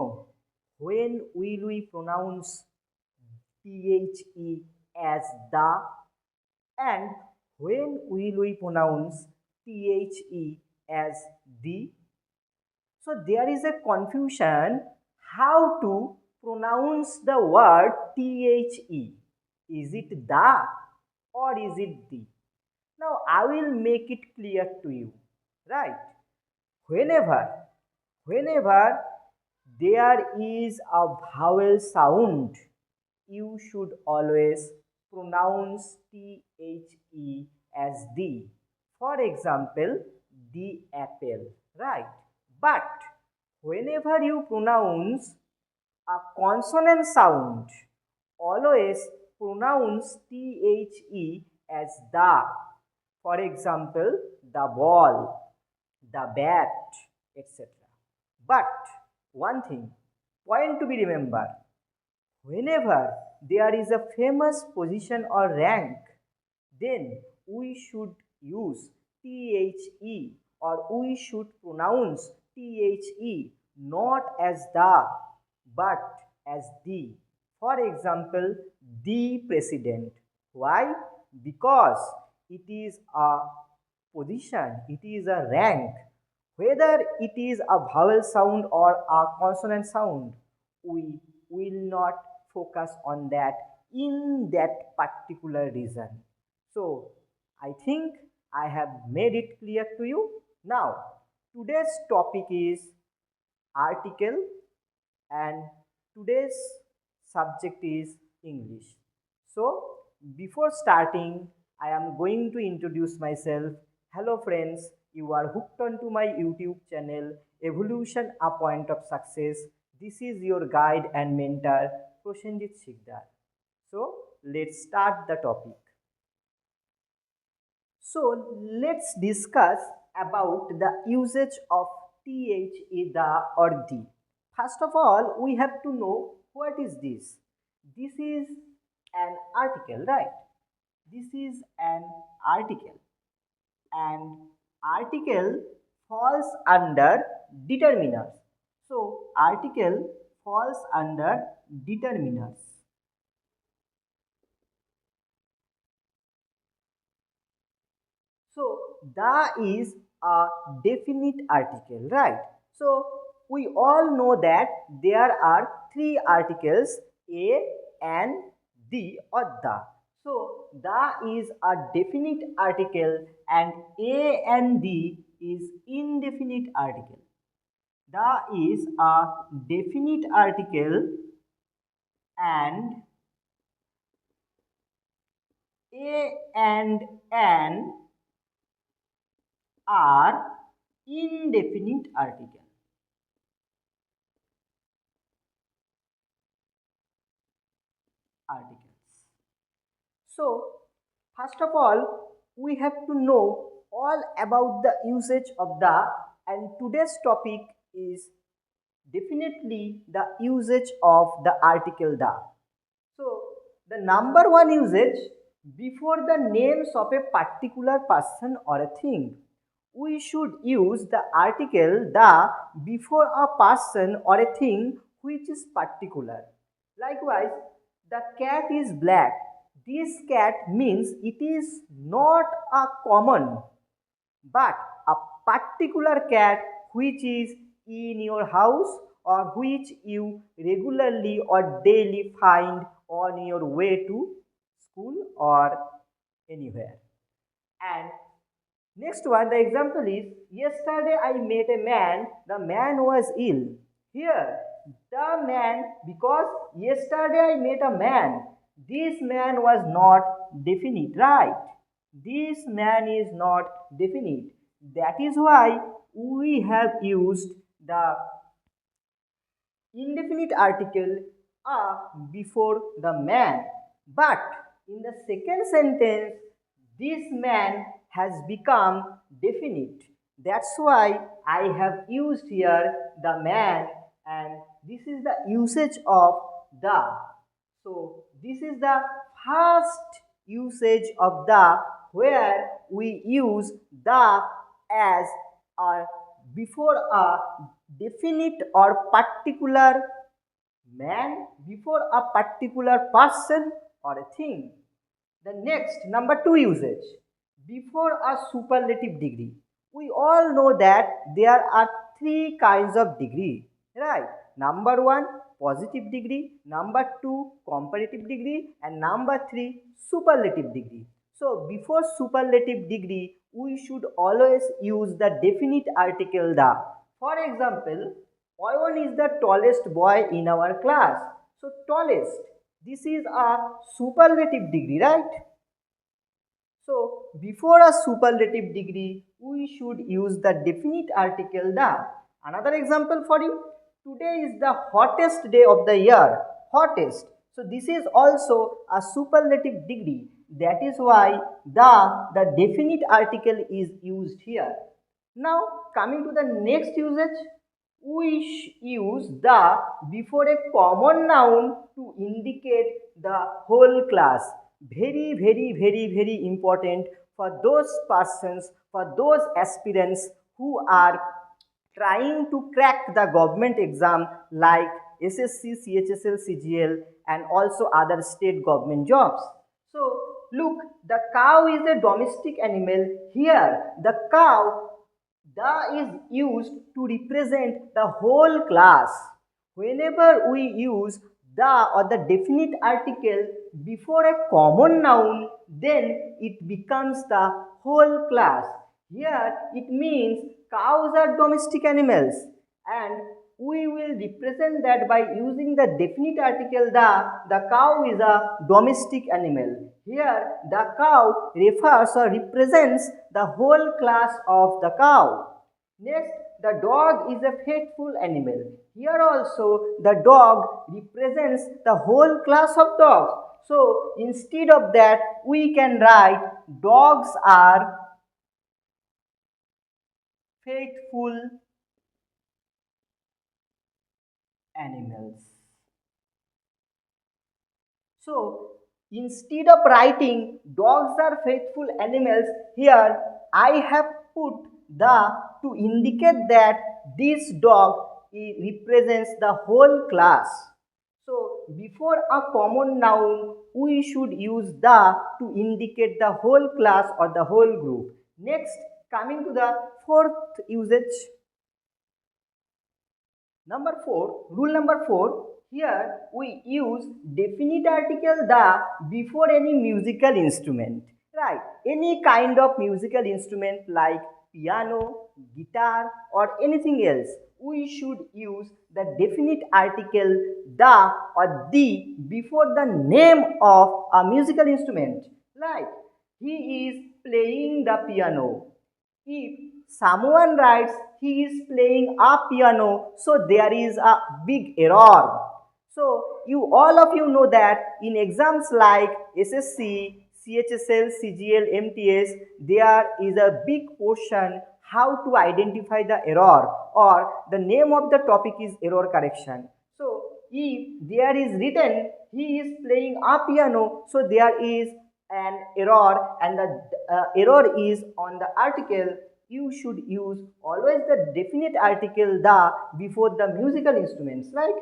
know when will we pronounce the as the, and when will we pronounce the as the? So there is a confusion how to pronounce the word the. Is it the or is it the? Now I will make it clear to you, right? Whenever, whenever there is a vowel sound, you should always pronounce the as the. For example, the apple, right? But whenever you pronounce a consonant sound, always pronounce the as the. For example, the ball, the bat, etc. But one thing, point to be remembered, whenever there is a famous position or rank, then we should use the or we should pronounce the not as the but as the. For example, the president. Why? Because it is a position, it is a rank. Whether it is a vowel sound or a consonant sound, we will not focus on that in that particular reason. So, I think I have made it clear to you. Now, today's topic is article, and today's subject is English. So, before starting, I am going to introduce myself. Hello, friends, you are hooked onto my YouTube channel, Evolution A Point of Success. This is your guide and mentor, Prosenjit Sikdar. So, let's start the topic. So, let's discuss about the usage of the or the. First of all, we have to know what is this. This is an article, right? This is an article, and article falls under determiners. So, article falls under determiners. So, the is a definite article, right? So, we all know that there are three articles, a and the or the. So, the is a definite article and a and the is indefinite article. The is a definite article and a and an are indefinite articles. So, first of all, we have to know all about the usage of the, and today's topic is definitely the usage of the article the. So, the number one usage, before the names of a particular person or a thing, we should use the article the before a person or a thing which is particular. Likewise, the cat is black. This cat means it is not a common but a particular cat which is in your house or which you regularly or daily find on your way to school or anywhere. And next one, the example is, yesterday I met a man, the man was ill. Here, the man, because yesterday I met a man, this man was not definite, right? This man is not definite. That is why we have used the indefinite article a before the man. But in the second sentence, this man has become definite. That's why I have used here the man, and this is the usage of the. So, this is the first usage of the, where we use the as a before a definite or particular man before a particular person or a thing. The next, number two usage, before a superlative degree. We all know that there are three kinds of degree, right? Number one, positive degree, number two, comparative degree, and number three, superlative degree. So before superlative degree, we should always use the definite article the. For example, Oyon is the tallest boy in our class. So tallest, this is a superlative degree, right? So before a superlative degree, we should use the definite article the. Another example for you. Today is the hottest day of the year. Hottest. So this is also a superlative degree. That is why the definite article is used here. Now coming to the next usage, we use the before a common noun to indicate the whole class. Very important for those persons, for those aspirants who are trying to crack the government exam like SSC, CHSL, CGL, and also other state government jobs. So look, the cow is a domestic animal. Here the cow, the is used to represent the whole class. Whenever we use the or the definite article before a common noun, then it becomes the whole class. Here it means cows are domestic animals, and we will represent that by using the definite article the cow is a domestic animal. Here the cow refers or represents the whole class of the cow. Next, the dog is a faithful animal. Here also the dog represents the whole class of dogs. So instead of that we can write dogs are faithful animals. So instead of writing dogs are faithful animals, here I have put the to indicate that this dog represents the whole class. So before a common noun, we should use the to indicate the whole class or the whole group. Next, coming to the fourth usage. Number 4, rule number 4, here we use definite article the before any musical instrument, right? Any kind of musical instrument like piano, guitar or anything else, we should use the definite article the or the before the name of a musical instrument, like he is playing the piano. If someone writes he is playing a piano, so there is a big error. So you all of you know that in exams like SSC, CHSL, CGL, MTS, there is a big portion how to identify the error, or the name of the topic is error correction. So if there is written he is playing a piano, so there is an error, and the error is on the article. You should use always the definite article the before the musical instruments. Like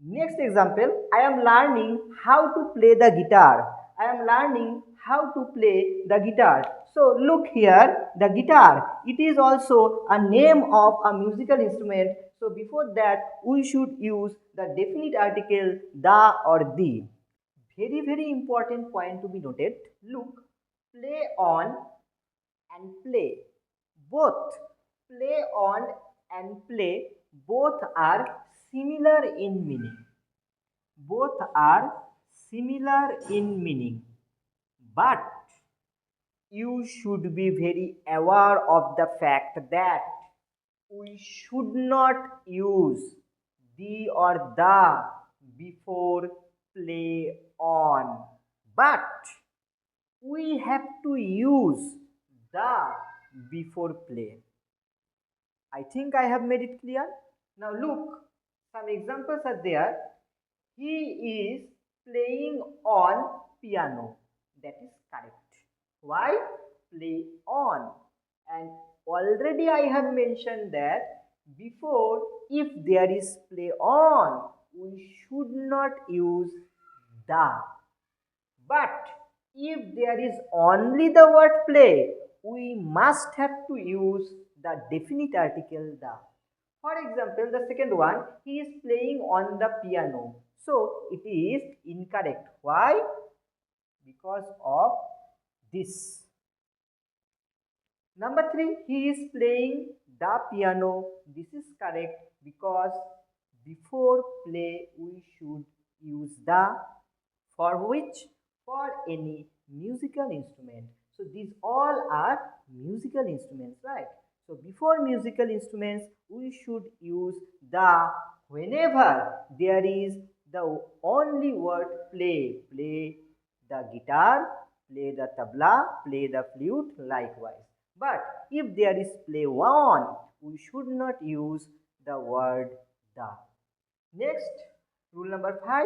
next example, I am learning how to play the guitar. I am learning how to play the guitar. So look here, the guitar, it is also a name of a musical instrument. So before that we should use the definite article the or the. Very important point to be noted. Look, play on and play. Both play on and play, both are similar in meaning. Both are similar in meaning. But you should be very aware of the fact that we should not use the or the before play on, but we have to use the before play. I think I have made it clear. Now look, some examples are there. He is playing on piano. That is correct. Why? Play on. And already I have mentioned that before, if there is play on, we should not use the. But if there is only the word play, we must have to use the definite article the. For example, the second one, he is playing on the piano. So it is incorrect. Why? Because of this. Number 3, he is playing the piano. This is correct because before play we should use the, for which? For any musical instrument. So these all are musical instruments, right? So before musical instruments we should use the whenever there is the only word play. Play the guitar, play the tabla, play the flute, likewise. But if there is play on, we should not use the word the. Next, rule number 5,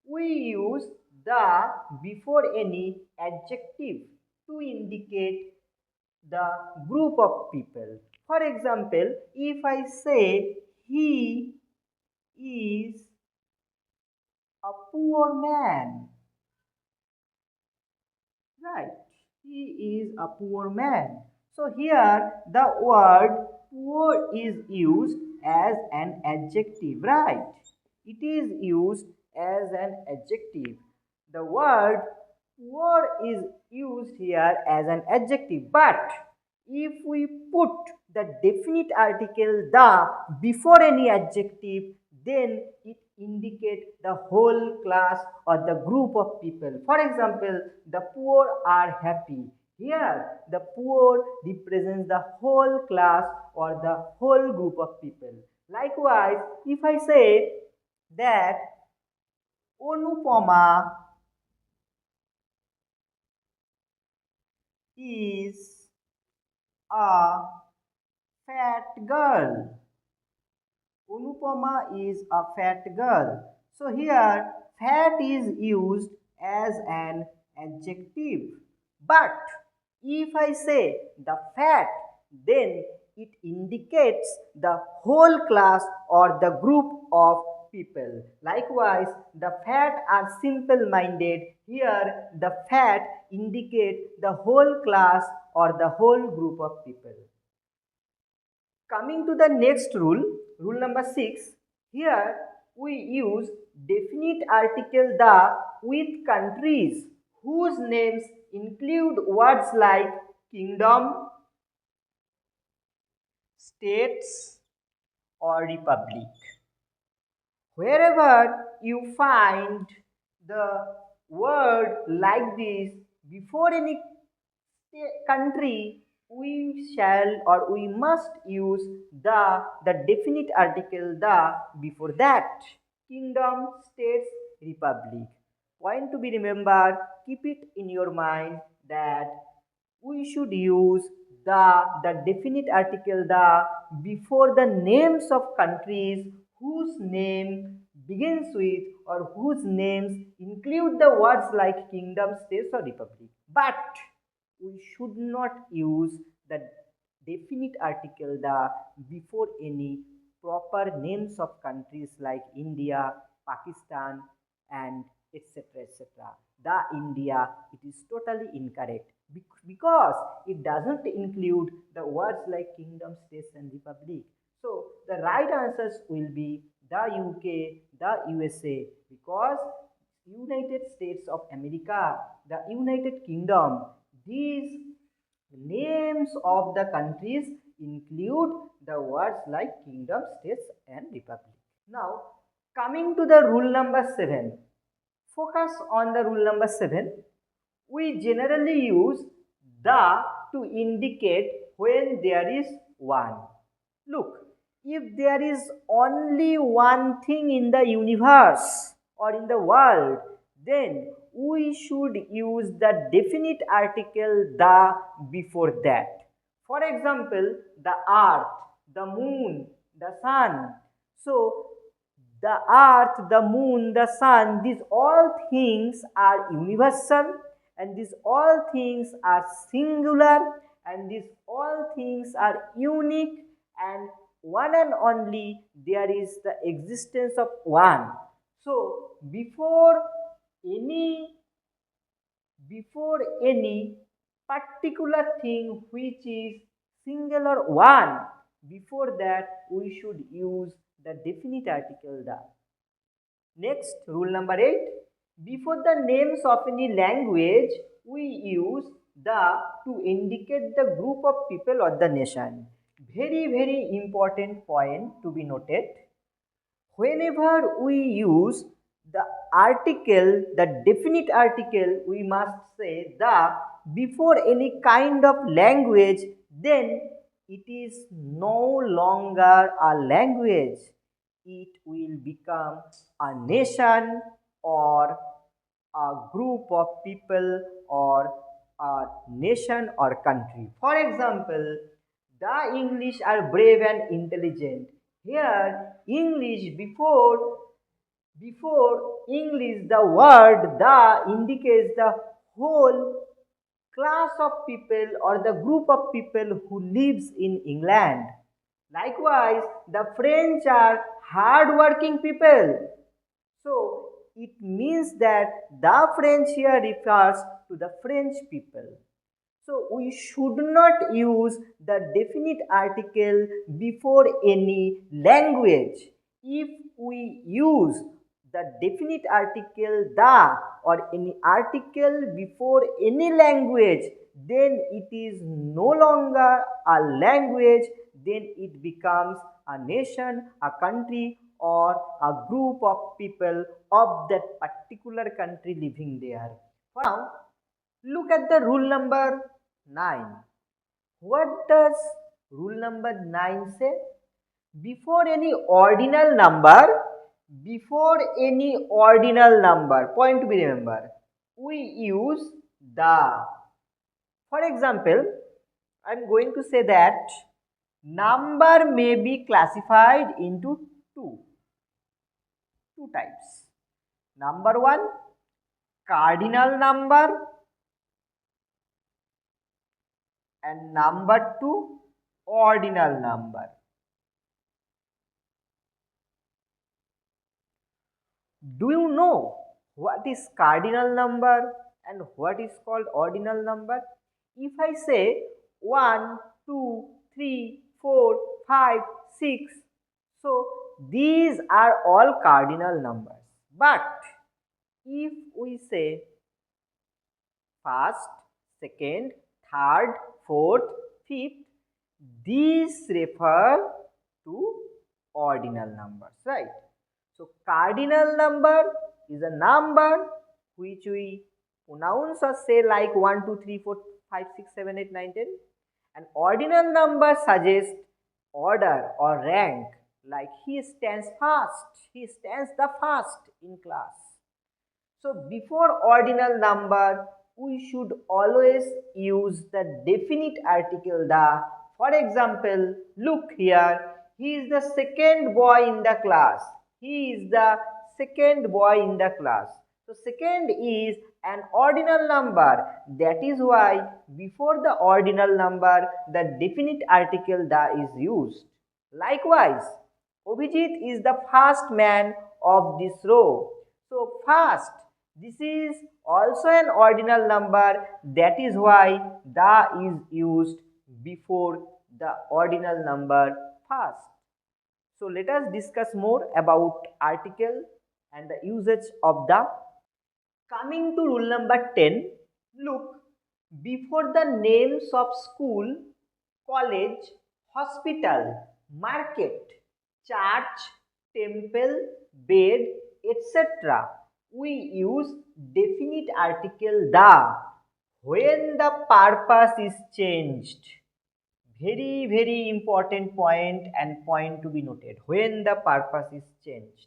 we use the before any adjective to indicate the group of people. For example, if I say he is a poor man, right? He is a poor man. So here the word poor is used as an adjective, right? It is used as an adjective. The word poor is used here as an adjective, but if we put the definite article the before any adjective, then it indicates the whole class or the group of people. For example, the poor are happy. Here, the poor represents the whole class or the whole group of people. Likewise, if I say that Onupama is a fat girl. Onupama is a fat girl. So here fat is used as an adjective. But if I say the fat, then it indicates the whole class or the group of people. Likewise, the fat are simple minded. Here the fat indicates the whole class or the whole group of people. Coming to the next rule, rule number 6, here we use definite article the with countries whose names include words like kingdom, states, or republic. Wherever you find the word like this before any country, we shall or we must use the definite article the before that. Kingdom, states, republic. Point to be remembered, keep it in your mind that we should use the definite article the before the names of countries whose name begins with or whose names include the words like kingdom, states, or republic. But we should not use the definite article the before any proper names of countries like India, Pakistan, and etc. etc. The India, it is totally incorrect because it doesn't include the words like kingdom, states, and republic. So the right answers will be the UK, the USA, because United States of America, the United Kingdom, these names of the countries include the words like kingdom, states, and republic. Now, coming to the rule number 7, focus on the rule number 7. We generally use the to indicate when there is one. Look, if there is only one thing in the universe or in the world, then we should use the definite article the before that. For example, the earth, the moon, the sun. So, the earth, the moon, the sun, these all things are universal and these all things are singular and these all things are unique and one and only there is the existence of one. So any before any particular thing which is singular one, before that we should use the definite article the. Next, rule number 8. Before the names of any language, we use the to indicate the group of people or the nation. Very important point to be noted. Whenever we use the article, the definite article, we must say the before any kind of language, then it is no longer a language. It will become a nation or a group of people or a nation or country. For example, the English are brave and intelligent. Here, English before English, the word the indicates the whole class of people or the group of people who lives in England. Likewise, the French are hard-working people. So, it means that the French here refers to the French people. So, we should not use the definite article before any language. If we use the definite article the or any article before any language, then it is no longer a language, then it becomes a nation, a country, or a group of people of that particular country living there. For now, look at the rule number 9. What does rule number 9 say? Before any ordinal number, point to be remembered, we use the. For example, I am going to say that number may be classified into two types. Number 1, cardinal number, and number 2, ordinal number. Do you know what is cardinal number and what is called ordinal number? If I say 1, 2, 3, 4, 5, 6, so these are all cardinal numbers. But if we say first, second, third, fourth, fifth, these refer to ordinal numbers, right? So, cardinal number is a number which we pronounce or say like 1, 2, 3, 4, 5, 6, 7, 8, 9, 10. An ordinal number suggests order or rank, like he stands first, he stands the first in class. So, before ordinal number, we should always use the definite article the. For example, look here, he is the second boy in the class. He is the second boy in the class. So, second is an ordinal number. That is why before the ordinal number, the definite article the is used. Likewise, Abhijit is the first man of this row. So, first, this is also an ordinal number. That is why the is used before the ordinal number first. So, let us discuss more about article and the usage of the. Coming to rule number 10, look, before the names of school, college, hospital, market, church, temple, bed, etc., we use definite article the when the purpose is changed. Very important point and point to be noted when the purpose is changed.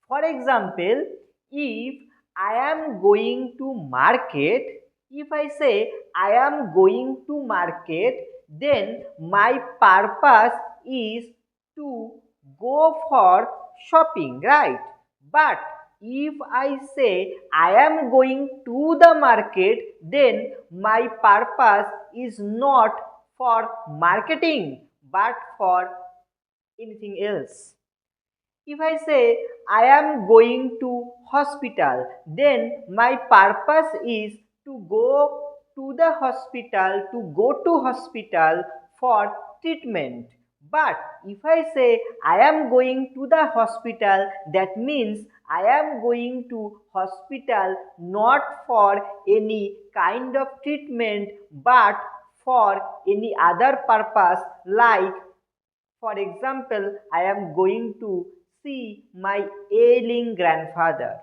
For example, if I am going to market, if I say I am going to market, then my purpose is to go for shopping, right? But if I say I am going to the market, then my purpose is not for marketing but for anything else. If I say I am going to hospital, then my purpose is to go to the hospital, for treatment. But if I say I am going to the hospital, that means I am going to hospital not for any kind of treatment but for any other purpose, like for example, I am going to see my ailing grandfather,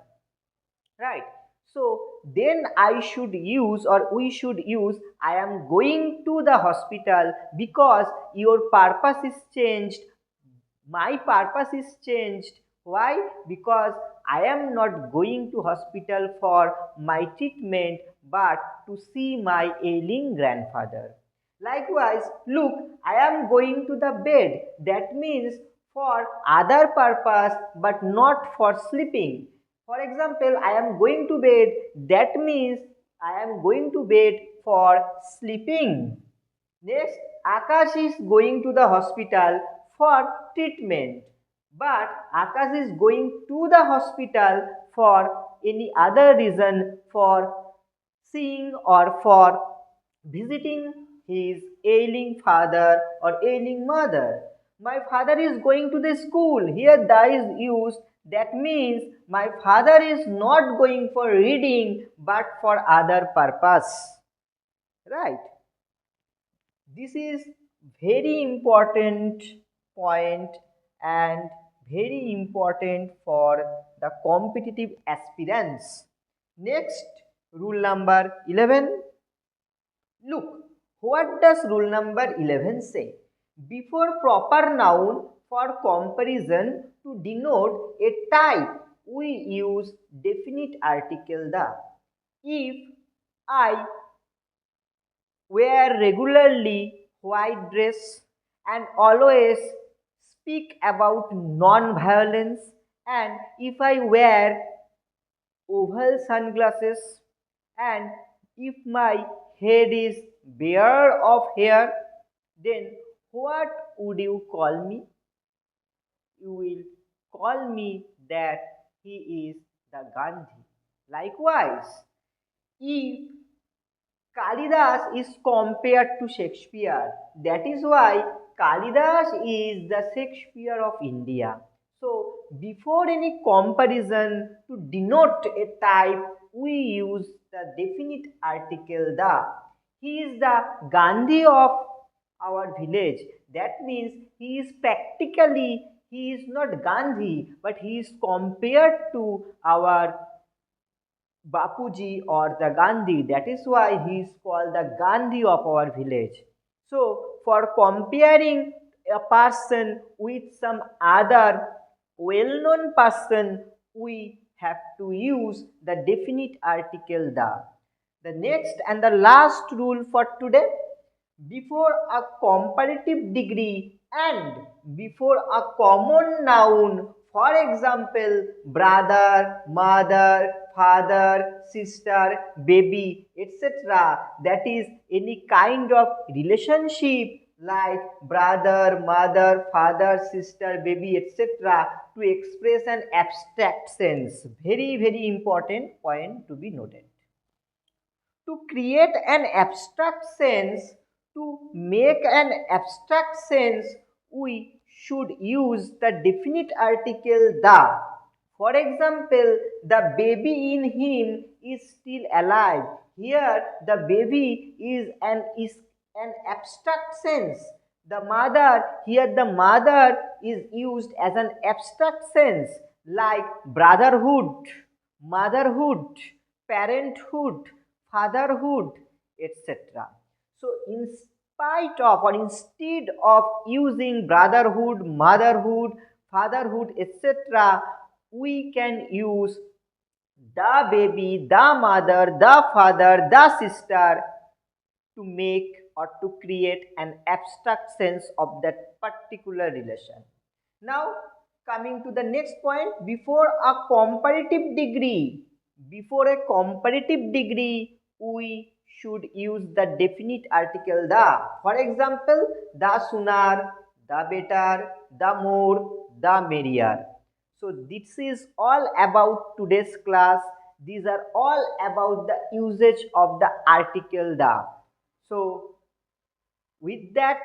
right? So then I should use, or we should use, I am going to the hospital, because your purpose is changed, my purpose is changed. Why? Because I am not going to hospital for my treatment but to see my ailing grandfather. Likewise, look, I am going to the bed, that means for other purpose but not for sleeping. For example, I am going to bed, that means I am going to bed for sleeping. Next, Akash is going to the hospital for treatment. But Akash is going to the hospital for any other reason, for seeing or for visiting his ailing father or ailing mother. My father is going to the school. Here the is used. That means my father is not going for reading but for other purpose. Right? This is very important point and very important for the competitive aspirants. Next, rule number 11. Look, what does rule number 11 say? Before proper noun for comparison to denote a type, we use definite article the. If I wear regularly white dress and always speak about non-violence, and if I wear oval sunglasses, and if my head is bare of hair, then what would you call me? You will call me that he is the Gandhi. Likewise, if Kalidas is compared to Shakespeare. That is why Kalidas is the Shakespeare of India. So, before any comparison to denote a type, we use the definite article the. He is the Gandhi of our village. That means he is not Gandhi, but he is compared to our Bapuji or the Gandhi. That is why he is called the Gandhi of our village. So, for comparing a person with some other well known person, we have to use the definite article the. The next and the last rule for today, before a comparative degree and before a common noun, for example, brother, mother, father, sister, baby, etc., that is any kind of relationship like brother, mother, father, sister, baby, etc., to express an abstract sense. Very, very important point to be noted. To create an abstract sense, to make an abstract sense, we should use the definite article the. For example, the baby in him is still alive. Here, the baby is an abstract sense. The mother, here the mother is used as an abstract sense, like brotherhood, motherhood, parenthood, fatherhood, etc. So, in spite of or instead of using brotherhood, motherhood, fatherhood, etc., we can use the baby, the mother, the father, the sister to make or to create an abstract sense of that particular relation. Now, coming to the next point, before a comparative degree, we should use the definite article the. For example, the sooner, the better, the more the merrier. So this is all about today's class. These are all about the usage of the article the. So with that,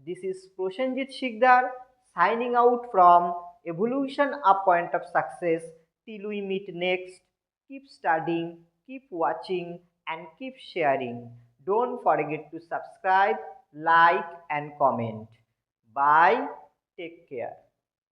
this is Prosenjit Shikdar signing out from Evolution A Point of Success. Till we meet next, keep studying, keep watching, and keep sharing. Don't forget to subscribe, like, and comment. Bye. Take care.